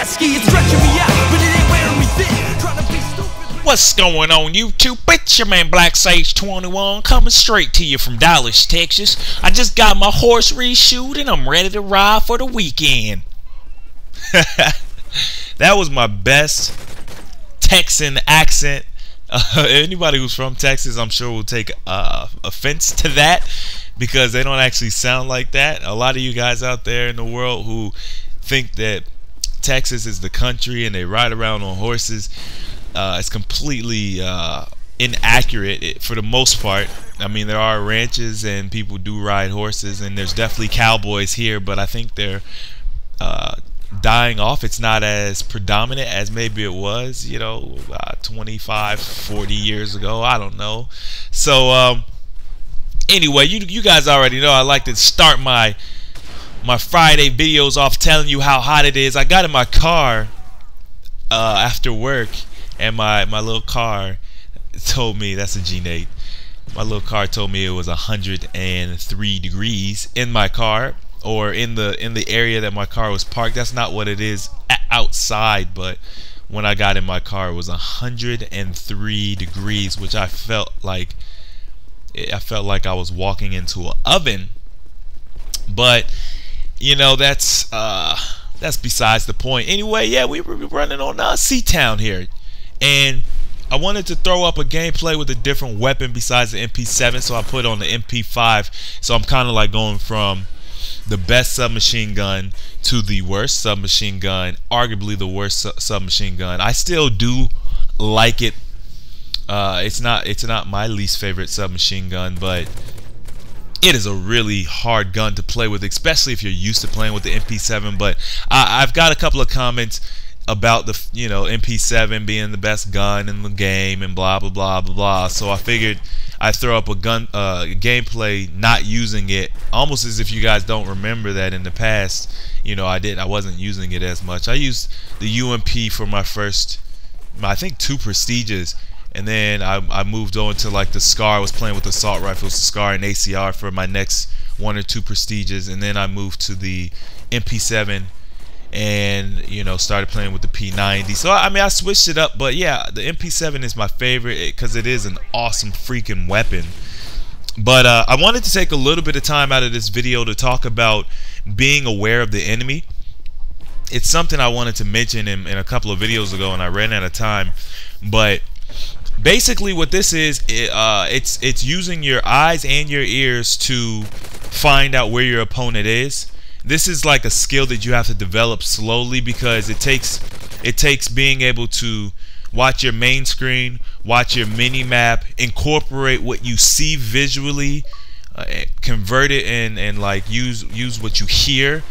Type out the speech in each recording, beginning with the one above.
risky, it's stretching me out, but it ain't wearing me thin. Trying to be stupid. What's going on YouTube? It's your man Black Sage 21 coming straight to you from Dallas, Texas. I just got my horse reshoed and I'm ready to ride for the weekend. That was my best Texan accent. Anybody who's from Texas, I'm sure will take offense to that because they don't actually sound like that. A lot of you guys out there in the world who think that Texas is the country and they ride around on horses, it's completely inaccurate for the most part. I mean, there are ranches and people do ride horses, and there's definitely cowboys here, but I think they're dying off. It's not as predominant as maybe it was, you know, 25, 40 years ago. I don't know. So anyway, you guys already know I like to start my Friday videos off telling you how hot it is. I got in my car after work, and my little car told me, that's a G8, my little car told me it was 103 degrees in my car, or in the area that my car was parked. That's not what it is outside, but when I got in my car it was 103 degrees, which I felt like I was walking into an oven. But you know, that's besides the point. Anyway, yeah, we were running on C-Town here, and I wanted to throw up a gameplay with a different weapon besides the MP7, so I put on the MP5. So I'm kind of like going from the best submachine gun to the worst submachine gun, arguably the worst submachine gun. I still do like it. It's not my least favorite submachine gun, but it is a really hard gun to play with, especially if you're used to playing with the MP7. But I've got a couple of comments about the, you know, MP7 being the best gun in the game and blah blah blah blah blah. So I figured I'd throw up a gameplay not using it, almost as if you guys don't remember that in the past, you know, I wasn't using it as much. I used the UMP for my first, I think, 2 prestiges, and then I moved on to like the SCAR. I was playing with the assault rifles, the SCAR and ACR for my next 1 or 2 prestiges, and then I moved to the MP7 and, you know, started playing with the P90. So I mean, I switched it up, but yeah, the MP7 is my favorite because it is an awesome freaking weapon. But I wanted to take a little bit of time out of this video to talk about being aware of the enemy. It's something I wanted to mention in a couple of videos ago, and I ran out of time. But basically what this is, it's using your eyes and your ears to find out where your opponent is. This is like a skill that you have to develop slowly, because it takes being able to watch your main screen, watch your mini map, incorporate what you see visually, convert it and like use what you hear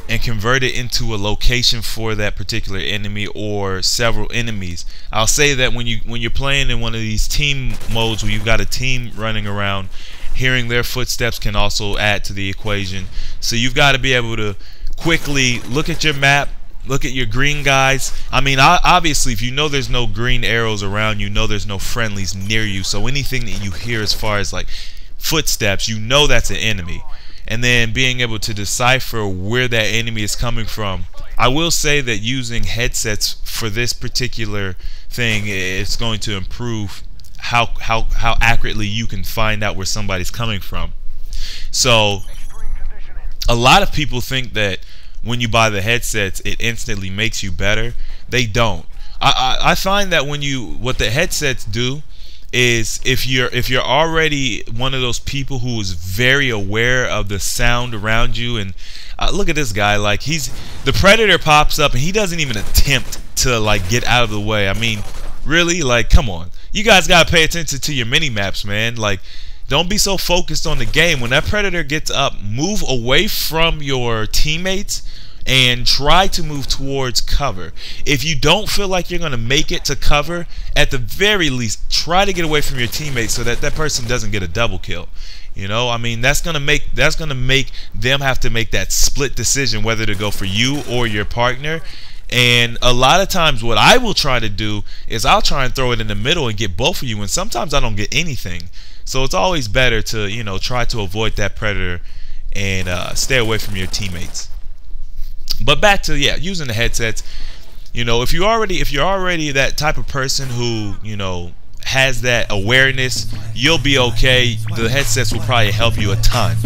and convert it into a location for that particular enemy or several enemies. I'll say that when you're playing in one of these team modes where you've got a team running around, hearing their footsteps can also add to the equation. So you've got to be able to quickly look at your map, look at your green guys. I mean, obviously, if you know there's no green arrows around, you know there's no friendlies near you. So anything that you hear as far as like footsteps, you know that's an enemy. And then being able to decipher where that enemy is coming from. I will say that using headsets for this particular thing is going to improve how accurately you can find out where somebody's coming from. So a lot of people think that when you buy the headsets it instantly makes you better. They don't. I find that what the headsets do is, if you're already one of those people who is very aware of the sound around you, and look at this guy, like the Predator pops up and he doesn't even attempt to like get out of the way. I mean, really, like, come on. You guys gotta pay attention to your mini maps, man. Like, don't be so focused on the game. When that Predator gets up, move away from your teammates and try to move towards cover. If you don't feel like you're gonna make it to cover, at the very least try to get away from your teammates so that that person doesn't get a double kill. You know, I mean, that's gonna make them have to make that split decision whether to go for you or your partner. And a lot of times what I will try to do is I'll try and throw it in the middle and get both of you, and sometimes I don't get anything. So it's always better to, you know, try to avoid that Predator and stay away from your teammates. But back to using the headsets. You know, if you're already that type of person who, you know, has that awareness, you'll be okay. The headsets will probably help you a ton.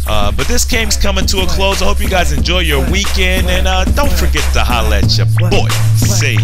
But this game's coming to a close. I hope you guys enjoy your weekend, and don't forget to holla at your boy Sage.